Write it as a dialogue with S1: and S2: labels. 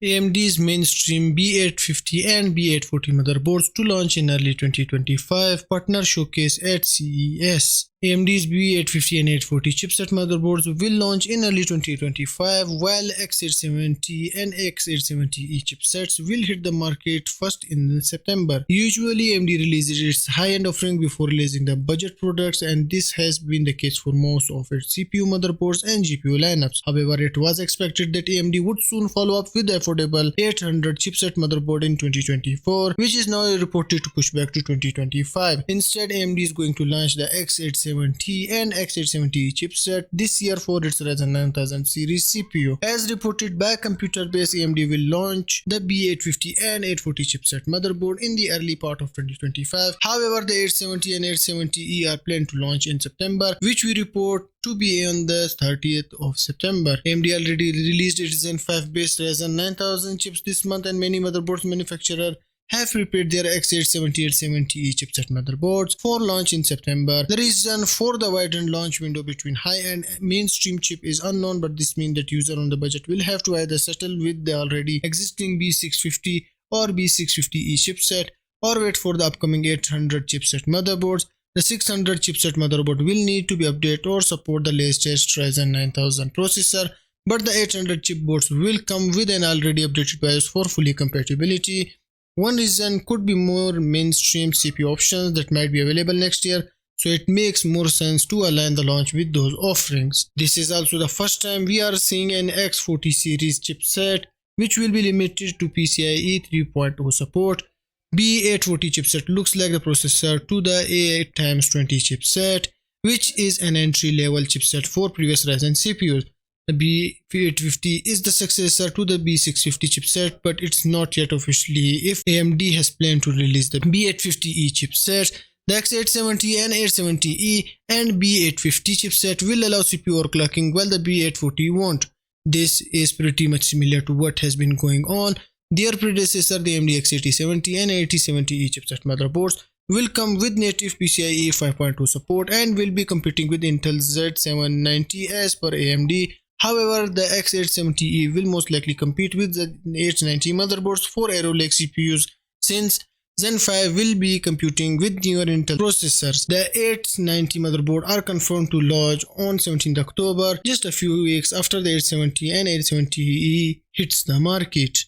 S1: AMD's mainstream B850 and B840 motherboards to launch in early 2025, partner showcase at CES. AMD's B850 and 840 chipset motherboards will launch in early 2025, while X870 and X870E chipsets will hit the market first in September. Usually, AMD releases its high-end offering before releasing the budget products, and this has been the case for most of its CPU motherboards and GPU lineups. However, it was expected that AMD would soon follow up with the affordable 800 chipset motherboard in 2024, which is now reported to push back to 2025. Instead, AMD is going to launch the X870 and X870 chipset this year for its Ryzen 9000 series CPU. As reported by ComputerBase, AMD will launch the B850 and 840 chipset motherboard in the early part of 2025. However, the 870 and 870E are planned to launch in September, which we report to be on the 30th of September. AMD already released its Zen 5 based Ryzen 9000 chips this month, and many motherboard manufacturers have prepared their X870 870E chipset motherboards for launch in September. The reason for the widened launch window between high-end mainstream chip is unknown, but this means that users on the budget will have to either settle with the already existing B650 or B650E chipset or wait for the upcoming 800 chipset motherboards. The 600 chipset motherboard will need to be updated or support the latest Ryzen 9000 processor, but the 800 chipboards will come with an already updated BIOS for fully compatibility. One reason could be more mainstream CPU options that might be available next year, so it makes more sense to align the launch with those offerings. This is also the first time we are seeing an X40 series chipset, which will be limited to PCIe 3.0 support. B840 chipset looks like the processor to the A8x20 chipset, which is an entry-level chipset for previous Ryzen CPUs. The B850 is the successor to the B650 chipset, but it's not yet officially if AMD has planned to release the B850E chipset. The X870 and 870E and B850 chipset will allow CPU overclocking, while the B840 won't. This is pretty much similar to what has been going on. Their predecessor, the AMD X8070 and 8070E chipset motherboards, will come with native PCIe 5.2 support and will be competing with Intel Z790 as per AMD. However, the X870E will most likely compete with the 890 motherboards for Arrow Lake CPUs, since Zen 5 will be competing with newer Intel processors. The 890 motherboard are confirmed to launch on 17th October, just a few weeks after the 870 and 870E hits the market.